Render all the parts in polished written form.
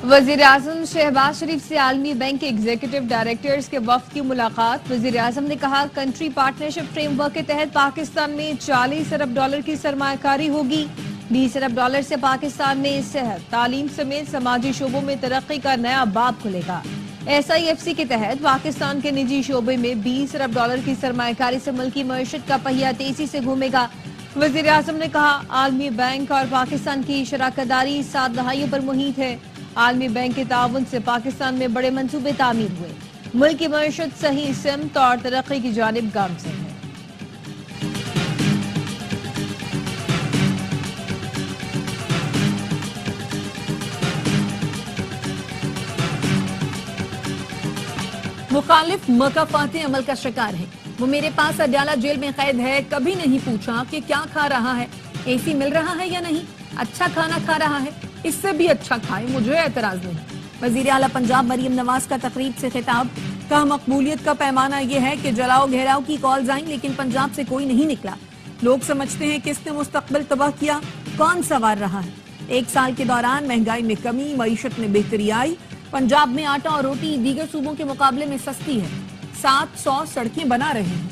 وزیر اعظم شہباز شریف سے عالمی بینک کے ایگزیکٹو ڈائریکٹرز کے وفد کی ملاقات۔ وزیر اعظم نے کہا کنٹری پارٹنرشپ فریم ورک کے تحت پاکستان میں $40 ارب کی سرمایہ کاری ہوگی۔ $20 ارب سے پاکستان میں صحت، تعلیم سمیت سماجی شعبوں میں ترقی کا نیا باب کھلے گا۔ SIFC کے تحت پاکستان کے نجی شعبے میں $20 ارب کی سرمایہ کاری سے ملکی معیشت کا پہیہ تیزی سے گھومے گا۔ وزیر اعظم نے کہا عالمی بینک اور پاکستان کی شراکت داری 7 دہائیوں پر محیط ہے۔ عالمی بینک کے تعاون سے پاکستان میں بڑے منصوبے تعمیر ہوئے۔ ملک کی معیشت صحیح سمت اور ترقی کی جانب گامزن ہے۔ مخالف مکافاتی عمل کا شکار ہے۔ وہ میرے پاس اڈیالہ جیل میں قید ہے، کبھی نہیں پوچھا کہ کیا کھا رہا ہے، AC مل رہا ہے یا نہیں، اچھا کھانا کھا رہا ہے، اس سے بھی اچھا کھائے، مجھے اعتراض نہیں۔ وزیر اعلیٰ پنجاب مریم نواز کا تقریب سے خطاب، کہا مقبولیت کا پیمانہ یہ ہے کہ جلاؤ گھیراؤ کی کالز آئیں لیکن پنجاب سے کوئی نہیں نکلا۔ لوگ سمجھتے ہیں کس نے مستقبل تباہ کیا، کون سوار رہا ہے۔ 1 سال کے دوران مہنگائی میں کمی، معیشت میں بہتری آئی۔ پنجاب میں آٹا اور روٹی دیگر صوبوں کے مقابلے میں سستی ہے۔ 700 سڑکیں بنا رہے ہیں۔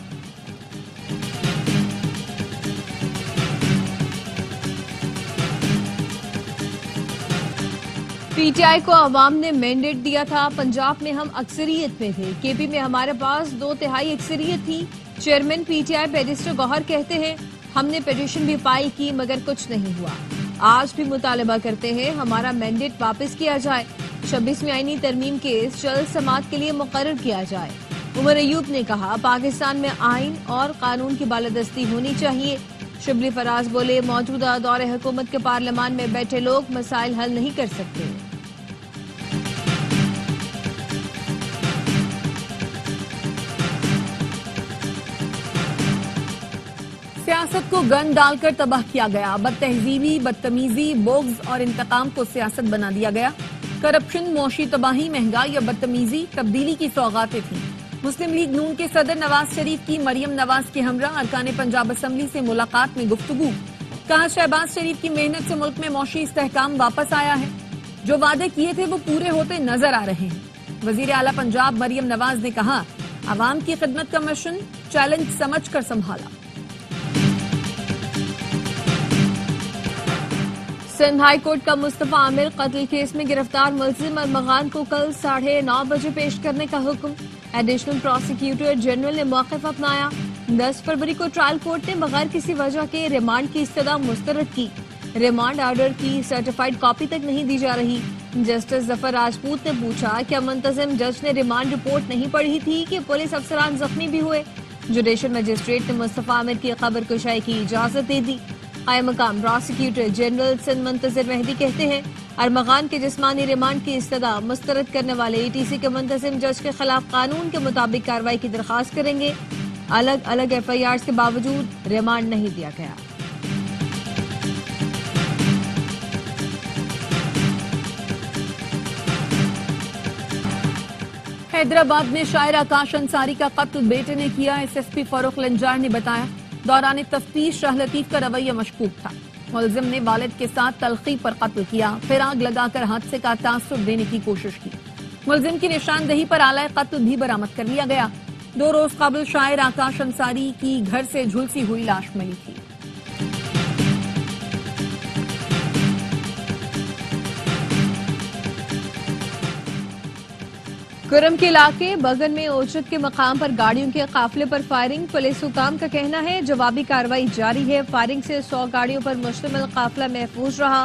PTI کو عوام نے مینڈیٹ دیا تھا، پنجاب میں ہم اکثریت میں تھے، KP میں ہمارے پاس 2/3 اکثریت تھی۔ چیئرمین PTI بیرسٹر گوہر کہتے ہیں ہم نے پیٹیشن بھی فائل کی مگر کچھ نہیں ہوا۔ آج بھی مطالبہ کرتے ہیں ہمارا مینڈیٹ واپس کیا جائے، 26ویں آئینی ترمیم کیس جلد سماعت کے لیے مقرر کیا جائے۔ عمر ایوب نے کہا پاکستان میں آئین اور قانون کی بالادستی ہونی چاہیے۔ شبلی فراز بولے موجودہ دور حکومت کے پارلیمان میں بیٹھے لوگ مسائل حل نہیں کر سکتے۔ سیاست کو گن ڈال کر تباہ کیا گیا، بد تہذیبی، بدتمیزی، بغض اور انتقام کو سیاست بنا دیا گیا۔ کرپشن، معاشی تباہی، مہنگائی یا بدتمیزی تبدیلی کی سوغاتیں تھیں۔ مسلم لیگ نون کے صدر نواز شریف کی مریم نواز کے ہمراہ ارکان پنجاب اسمبلی سے ملاقات میں گفتگو، کہا شہباز شریف کی محنت سے ملک میں معاشی استحکام واپس آیا ہے، جو وعدے کیے تھے وہ پورے ہوتے نظر آ رہے ہیں۔ وزیر اعلیٰ پنجاب مریم نواز نے کہا عوام کی خدمت کا مشن چیلنج سمجھ کر سنبھالا۔ سندھ ہائی کورٹ کا مصطفیٰ عامر قتل کیس میں گرفتار ملزم ارمغان کو کل 9:30 بجے پیش کرنے کا حکم۔ ایڈیشنل پروسیکیوٹر جنرل نے موقف اپنایا۔ 10 فروری کو ٹرائل کورٹ نے بغیر کسی وجہ کے ریمانڈ کی استدعا مسترد کی۔ ریمانڈ آرڈر کی سرٹیفائیڈ کاپی تک نہیں دی جا رہی۔ جسٹس ظفر راجپوت نے پوچھا کیا منتظم جج نے ریمانڈ رپورٹ نہیں پڑھی تھی کہ پولیس افسران زخمی بھی ہوئے۔ جوڈیشل مجسٹریٹ نے مصطفیٰ عامر کی خبر کشائی کی اجازت دے دی۔ قائم مقام پروسیکیوٹر جنرل سندھ منتظر مہدی کہتے ہیں ارمغان کے جسمانی ریمانڈ کی استدعا مسترد کرنے والے ETC کے منتظم جج کے خلاف قانون کے مطابق کارروائی کی درخواست کریں گے۔ الگ الگ FIRs کے باوجود ریمانڈ نہیں دیا گیا۔ حیدرآباد میں شاعر آکاش انصاری کا قتل بیٹے نے کیا، SSP فاروق لنجار نے بتایا۔ دوران تفتیش شاہ لطیف کا رویہ مشکوک تھا۔ ملزم نے والد کے ساتھ تلخی پر قتل کیا، پھر آگ لگا کر حادثے کا تاثر دینے کی کوشش کی۔ ملزم کی نشاندہی پر آلہ قتل بھی برآمد کر لیا گیا۔ 2 روز قبل شاعر آکاش انصاری کی گھر سے جھلسی ہوئی لاش ملی تھی۔ کرم کے علاقے بگن میں اوچت کے مقام پر گاڑیوں کے قافلے پر فائرنگ، پولیس حکام کا کہنا ہے جوابی کارروائی جاری ہے۔ فائرنگ سے 100 گاڑیوں پر مشتمل قافلہ محفوظ رہا۔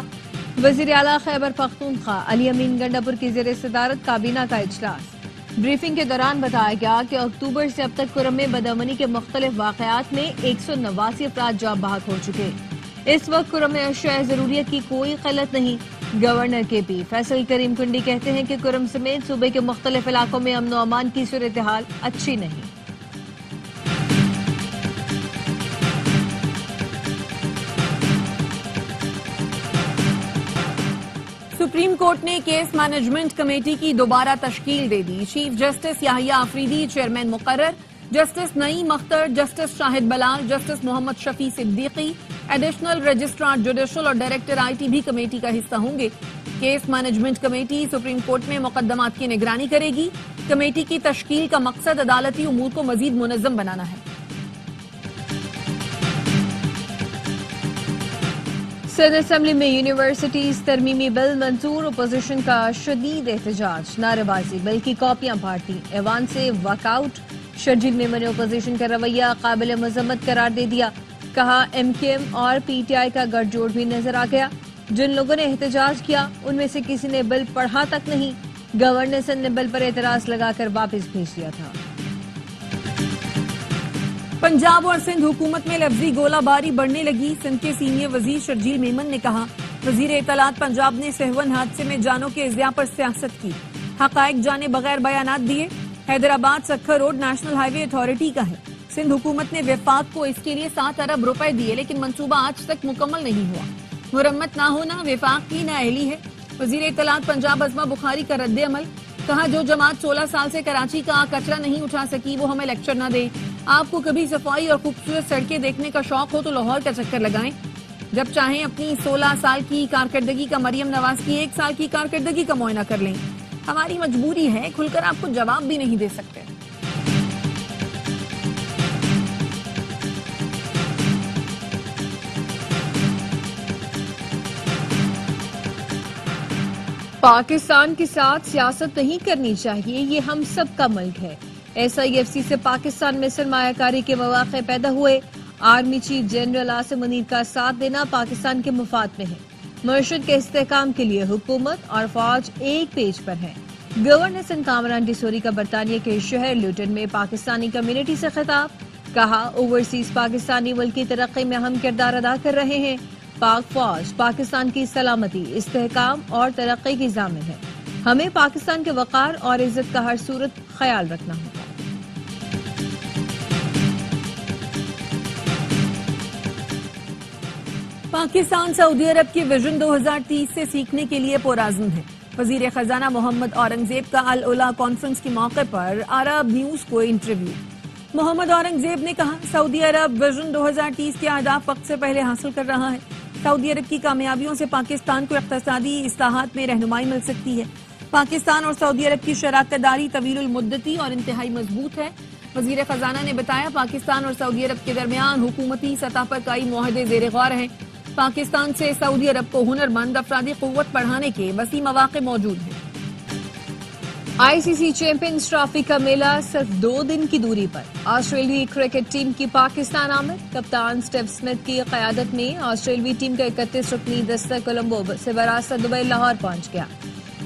وزیر اعلیٰ خیبر پختونخوا علی امین گنڈاپور کی زیر صدارت کابینہ کا اجلاس۔ بریفنگ کے دوران بتایا گیا کہ اکتوبر سے اب تک کرم میں بدامنی کے مختلف واقعات میں 189 افراد جاں بحق ہو چکے۔ اس وقت کرم میں اشیاء ضروریت کی کوئی قلت نہیں۔ گورنر KP فیصل کریم کنڈی کہتے ہیں کہ کرم سمیت صوبے کے مختلف علاقوں میں امن و امان کی صورتحال اچھی نہیں۔ سپریم کورٹ نے کیس مینجمنٹ کمیٹی کی دوبارہ تشکیل دے دی۔ چیف جسٹس یحییٰ آفریدی چیئرمین مقرر، جسٹس نعیم اختر، جسٹس شاہد بلال، جسٹس محمد شفیع صدیقی، ایڈیشنل رجسٹرار جوڈیشل اور ڈائریکٹر IT بھی کمیٹی کا حصہ ہوں گے۔ Case management committee supreme court میں مقدمات کی نگرانی کرے گی. کمیٹی کی تشکیل کا مقصد عدالتی امور کو مزید منظم بنانا ہے. سندھ اسمبلی میں یونیورسٹیز ترمیمی بل منظور. اپوزیشن کا شدید احتجاج. نعرے بازی. بل کی کاپیاں پھاڑتی. ایوان سے واک آؤٹ. شرجیل میمن نے اپوزیشن کا رویہ قابل مذمت قرار دے دیا. کہا ایم کیو ایم اور پی ٹی آئی کا گٹھ جوڑ بھی نظر آ گیا. جن لوگوں نے احتجاج کیا ان میں سے کسی نے بل پڑھا تک نہیں. گورنر سندھ نے بل پر اعتراض لگا کر واپس بھیج دیا تھا. پنجاب اور سندھ حکومت میں لفظی گولہ باری بڑھنے لگی. سندھ کے سینئر وزیر شرجیل میمن نے کہا وزیر اطلاعات پنجاب نے سہون حادثے میں جانوں کے اضیاء پر سیاست کی. حقائق جانے بغیر بیانات دیے. Hyderabad Sukkur road national highway authority کا ہے. سندھ حکومت نے وفاق کو اس کے لیے 7 ارب روپے دیے لیکن منصوبہ آج تک مکمل نہیں ہوا. مرمت نہ ہونا وفاق کی نااہلی ہے. وزیر اطلاعات پنجاب عظمہ بخاری کا رد عمل. کہا جو جماعت 16 سال سے کراچی کا کچرا نہیں اٹھا سکی وہ ہمیں لیکچر نہ دے. آپ کو کبھی صفائی اور خوبصورت سڑکیں دیکھنے کا شوق ہو تو لاہور کا چکر لگائیں. جب چاہیں اپنی 16 سال کی کارکردگی کا مریم نواز کی 1 سال کی کارکردگی کا معائنہ کر لیں. ہماری مجبوری ہے کھل کر آپ کو جواب بھی نہیں دے سکتے. پاکستان کے ساتھ سیاست نہیں کرنی چاہیے. یہ ہم سب کا ملک ہے. SIFC سے پاکستان میں سرمایہ کاری کے مواقع پیدا ہوئے. Army chief general Asim Munir کا ساتھ دینا پاکستان کے مفاد میں ہے. معیشت کے استحکام کے لیے حکومت اور فوج ایک پیج پر ہے. گورنر سندھ کامران ڈسوری کا برطانیہ کے شہر لیوٹن میں پاکستانی کمیونٹی سے خطاب. کہا اوورسیز پاکستانی ملک کی ترقی میں اہم کردار ادا کر رہے ہیں. پاک فوج پاکستان کی سلامتی استحکام اور ترقی کی ضامن ہے. ہمیں پاکستان کے وقار اور عزت کا ہر صورت خیال رکھنا ہوگا. پاکستان سعودی عرب کی ویژن 2030 سے سیکھنے کے لیے پرعزم ہے. وزیر خزانہ محمد اورنگزیب کا العلا کانفرنس کے موقع پر عرب نیوز کو انٹرویو. محمد اورنگزیب نے کہا سعودی عرب ویژن 2030 کے اہداف وقت سے پہلے حاصل کر رہا ہے. سعودی عرب کی کامیابیوں سے پاکستان کو اقتصادی اصلاحات میں رہنمائی مل سکتی ہے. پاکستان اور سعودی عرب کی شراکت داری طویل المدتی اور انتہائی مضبوط ہے. وزیر خزانہ نے بتایا پاکستان اور سعودی عرب کے درمیان حکومتی سطح پر کئی معاہدے زیر غور ہیں. پاکستان سے سعودی عرب کو ہنرمند افرادی قوت بڑھانے کے وسیع مواقع موجود ہیں. ICC چیمپئنز ٹرافی کا میلہ صرف 2 دن کی دوری پر. آسٹریلوی کرکٹ ٹیم کی پاکستان آمد. کپتان سٹیو اسمتھ کی قیادت میں آسٹریلوی ٹیم کا 31 رکنی دستہ کولمبو سے براستہ دبئی لاہور پہنچ گیا.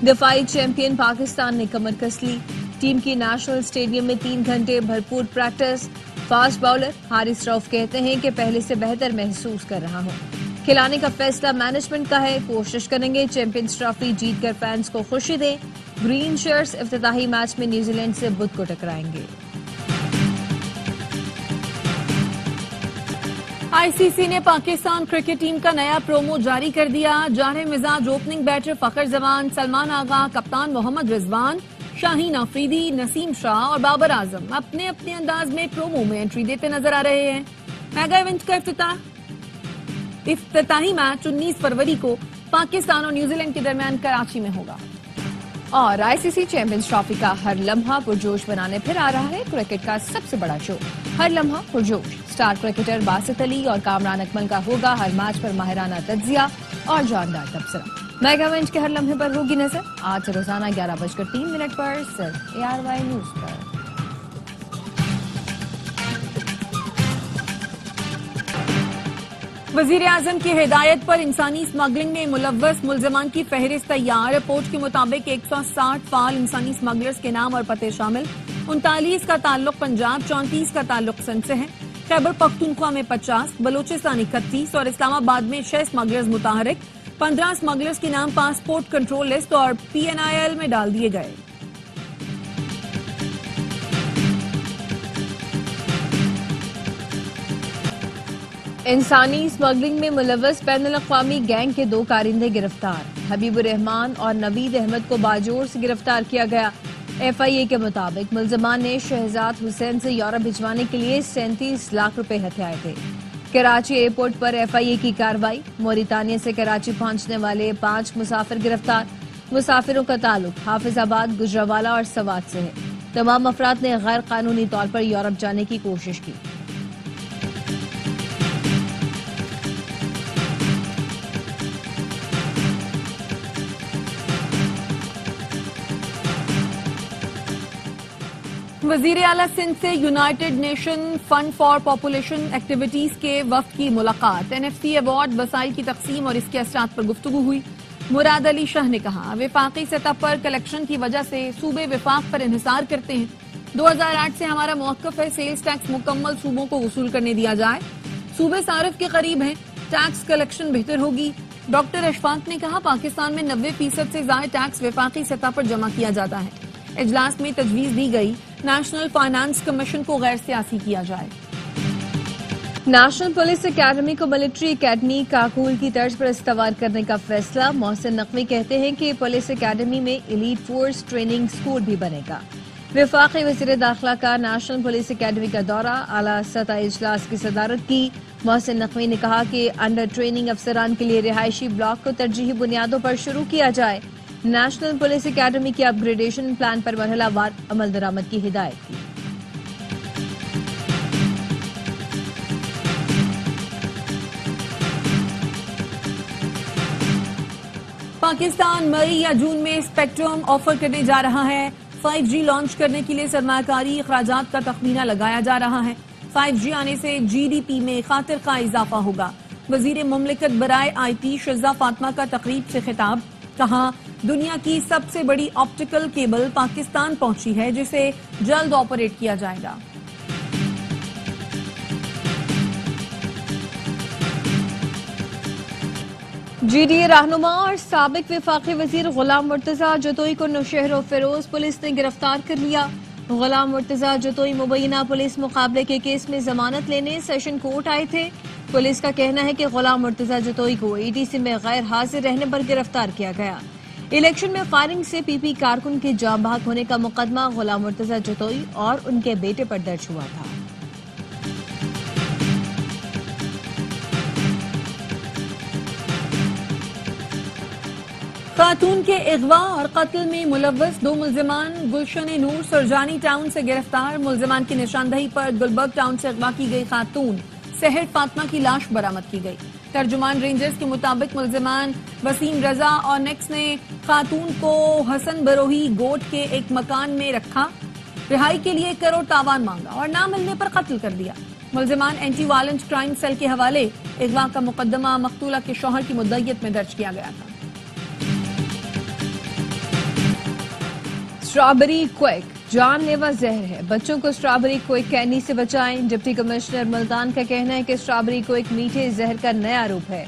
دفاعی چیمپئن پاکستان نے کمر کس لی. ٹیم کی نیشنل اسٹیڈیم میں 3 گھنٹے بھرپور پریکٹس. فاسٹ باؤلر حارث رؤف کہتے ہیں کہ پہلے سے بہتر محسوس کر رہا ہوں. کھلانے کا فیصلہ مینجمنٹ کا ہے. کوشش کریں گے چیمپئنز ٹرافی جیت کر فینس کو خوشی دیں. گرین شرٹس افتتاحی میچ میں نیوزی لینڈ سے بدھ کو ٹکرائیں گے. ICC نے پاکستان کرکٹ ٹیم کا نیا پرومو جاری کر دیا. جارح مزاج اوپننگ بیٹر فخر زمان، سلمان آغا، کپتان محمد رضوان، شاہین آفریدی، نسیم شاہ اور بابر اعظم اپنے اپنے انداز میں پرومو میں انٹری دیتے نظر آ رہے ہیں. میگا ایونٹ کا افتتاحی میچ 19 فروری کو پاکستان اور نیوزی لینڈ کے درمیان کراچی میں ہوگا. اور ICC چیمپئنز ٹرافی کا ہر لمحہ پرجوش بنانے پھر آ رہا ہے کرکٹ کا سب سے بڑا شو ہر لمحہ پرجوش. سٹار کرکٹر باسط علی اور کامران اکمل کا ہوگا ہر میچ پر ماہرانہ تجزیہ اور جاندار تبصرہ. میگا ایونٹ کے ہر لمحے پر ہوگی نظر. آج روزانہ 11:03 پر صرف ARY نیوز پر. وزیر اعظم کی ہدایت پر انسانی اسمگلنگ میں ملوث ملزمان کی فہرست تیار. رپورٹ کے مطابق 160 فعال انسانی اسمگلرز کے نام اور پتے شامل. 39 کا تعلق پنجاب، 34 کا تعلق سندھ سے ہے. خیبر پختونخوا میں 50، بلوچستان 31 اور اسلام آباد میں 6 اسمگلرز متحرک. 15 اسمگلرز کے نام پاسپورٹ کنٹرول لسٹ اور PNIL میں ڈال دیے گئے. انسانی اسمگلنگ میں ملوث بین الاقوامی گینگ کے 2 کارندے گرفتار. حبیب الرحمان اور نوید احمد کو باجوڑ سے گرفتار کیا گیا. FIA کے مطابق ملزمان نے شہزاد حسین سے یورپ بھجوانے کے لیے 37 لاکھ روپے ہتھیائے تھے. کراچی ایئرپورٹ پر FIA کی کارروائی، موریتانیہ سے کراچی پہنچنے والے 5 مسافر گرفتار، مسافروں کا تعلق حافظ آباد، گجرانوالہ اور سوات سے ہے۔ تمام افراد نے غیر قانونی طور پر یورپ جانے کی کوشش کی۔ وزیر اعلیٰ سندھ سے United nation fund for population activities کے وفد کی ملاقات، NFC ایوارڈ وسائل کی تقسیم اور اس کے اثرات پر گفتگو ہوئی۔ مراد علی شاہ نے کہا، وفاقی سطح پر کلیکشن کی وجہ سے صوبے وفاق پر انحصار کرتے ہیں۔ 2008 سے ہمارا موقف ہے سیلز ٹیکس مکمل صوبوں کو وصول کرنے دیا جائے۔ صوبے صارف کے قریب ہیں، ٹیکس کلیکشن بہتر ہوگی۔ ڈاکٹر اشفاق نے کہا، پاکستان میں 90% سے زائد ٹیکس وفاقی سطح پر جمع کیا جاتا ہے۔ اجلاس میں تجویز دی گئی نیشنل فائنانس کمیشن کو غیر سیاسی کیا جائے۔ نیشنل پولیس اکیڈمی کو ملٹری اکیڈمی کاکول کی طرز پر استوار کرنے کا فیصلہ، محسن نقوی کہتے ہیں کہ پولیس اکیڈمی میں ایلیٹ فورس ٹریننگ سکول بھی بنے گا۔ وفاقی وزیر داخلہ کا نیشنل پولیس اکیڈمی کا دورہ، اعلیٰ سطح اجلاس کی صدارت کی۔ محسن نقوی نے کہا کہ انڈر ٹریننگ افسران کے لیے رہائشی بلاک کو ترجیحی بنیادوں پر شروع کیا جائے۔ نیشنل پولیس اکیڈمی کی اپ گریڈیشن پلان پر مرحلہ وار عمل درآمد کی ہدایت کی۔ پاکستان مئی یا جون میں اسپیکٹرم آفر کرنے جا رہا ہے۔ 5G لانچ کرنے کے لیے سرمایہ کاری اخراجات کا تخمینہ لگایا جا رہا ہے۔ 5G آنے سے GDP میں خاطر خواہ اضافہ ہوگا۔ وزیر مملکت برائے IT شزا فاطمہ کا تقریب سے خطاب، کہا، دنیا کی سب سے بڑی آپٹیکل کیبل پاکستان پہنچی ہے جسے جلد آپریٹ کیا جائے گا۔ GDA رہنما اور سابق وفاقی وزیر غلام مرتضیٰ جتوئی کو نوشہر و فیروز پولیس نے گرفتار کر لیا۔ غلام مرتضیٰ جتوئی مبینہ پولیس مقابلے کے کیس میں ضمانت لینے سیشن کورٹ آئے تھے۔ پولیس کا کہنا ہے کہ غلام مرتضیٰ جتوئی کو ETC میں غیر حاضر رہنے پر گرفتار کیا گیا۔ الیکشن میں فائرنگ سے PP کارکن کے جاں بحق ہونے کا مقدمہ غلام مرتضیٰ جتوئی اور ان کے بیٹے پر درج ہوا تھا۔ خاتون کے اغوا اور قتل میں ملوث 2 ملزمان گلشن نور سرجانی ٹاؤن سے گرفتار۔ ملزمان کی نشاندہی پر گلبرگ ٹاؤن سے اغوا کی گئی خاتون سحر فاطمہ کی لاش برآمد کی گئی۔ ترجمان رینجرز کے مطابق ملزمان وسیم رضا اور نیکس نے خاتون کو حسن بروہی گوٹ کے ایک مکان میں رکھا، رہائی کے لیے 1 کروڑ تاوان مانگا اور نہ ملنے پر قتل کر دیا۔ ملزمان اینٹی وائلنٹ کرائم سیل کے حوالے، اغوا کا مقدمہ مقتولہ کے شوہر کی مدعیت میں درج کیا گیا تھا۔ اسٹرابری کویک جان لیوا زہر ہے، بچوں کو اسٹرابری کویک کینڈی سے بچائیں۔ ڈپٹی کمشنر ملتان کا کہنا ہے کہ اسٹرابری کویک میٹھے زہر کا نیا روپ ہے۔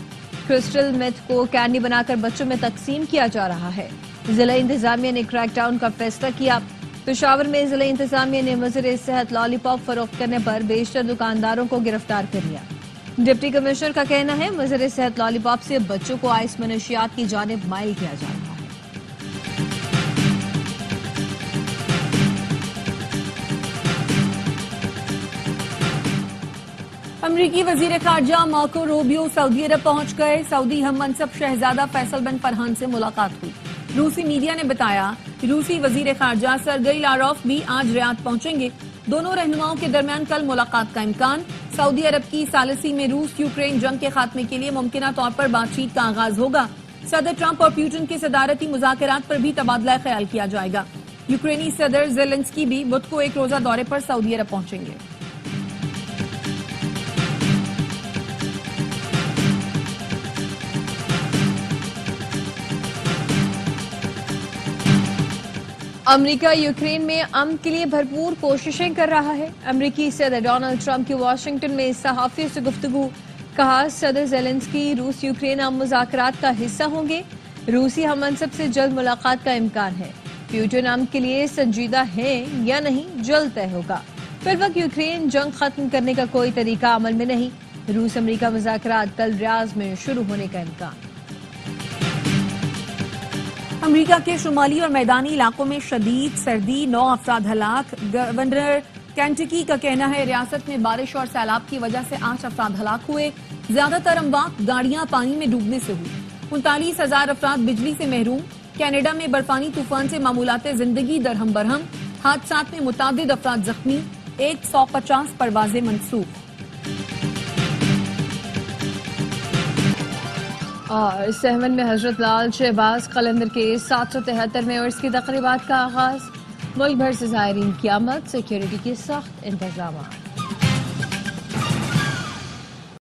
کرسٹل میتھ کو کینڈی بنا کر بچوں میں تقسیم کیا جا رہا ہے۔ ضلع انتظامیہ نے کریک ڈاؤن کا فیصلہ کیا۔ پشاور میں ضلع انتظامیہ نے مضر صحت لالی پاپ فروخت کرنے پر بیشتر دکانداروں کو گرفتار کر لیا۔ ڈپٹی کمشنر کا کہنا ہے مضر صحت لالی پاپ سے بچوں کو آئس منشیات کی جانب مائل کیا جا رہا ہے۔ امریکی وزیر خارجہ مارکو روبیو سعودی عرب پہنچ گئے۔ سعودی ہم منصب شہزادہ فیصل بن فرحان سے ملاقات ہوئی۔ روسی میڈیا نے بتایا کہ روسی وزیر خارجہ سرگئی لاروف بھی آج ریاض پہنچیں گے۔ دونوں رہنماؤں کے درمیان کل ملاقات کا امکان۔ سعودی عرب کی ثالثی میں روس یوکرین جنگ کے خاتمے کے لیے ممکنہ طور پر بات چیت کا آغاز ہوگا۔ صدر ٹرمپ اور پیوٹن کے صدارتی مذاکرات پر بھی تبادلہ خیال کیا جائے گا۔ یوکرینی صدر زیلنسکی بھی بدھ کو ایک روزہ دورے پر سعودی عرب پہنچیں گے۔ امریکہ یوکرین میں امن کے لیے بھرپور کوششیں کر رہا ہے۔ امریکی صدر ڈونلڈ ٹرمپ کی واشنگٹن میں صحافیوں سے گفتگو، کہا صدر زیلنسکی روس یوکرین امن مذاکرات کا حصہ ہوں گے۔ روسی ہم منصب سے جلد ملاقات کا امکان ہے۔ پیوٹن امن کے لیے سنجیدہ ہیں یا نہیں جلد طے ہوگا۔ فی الوقت یوکرین جنگ ختم کرنے کا کوئی طریقہ عمل میں نہیں۔ روس امریکہ مذاکرات کل ریاض میں شروع ہونے کا امکان۔ امریکہ کے شمالی اور میدانی علاقوں میں شدید سردی، 9 افراد ہلاک۔ گورنر کینٹکی کا کہنا ہے ریاست میں بارش اور سیلاب کی وجہ سے 8 افراد ہلاک ہوئے، زیادہ تر اموات گاڑیاں پانی میں ڈوبنے سے ہوئی، 39,000 افراد بجلی سے محروم۔ کینیڈا میں برفانی طوفان سے معمولات زندگی درہم برہم، حادثات میں متعدد افراد زخمی، 150 پروازیں منسوخ۔ اور سہون میں حضرت لال شہباز قلندر کے 773 میں عرس کی تقریبات کا آغاز، ملک بھر سے زائرین کی آمد، سیکیورٹی کے سخت انتظامات۔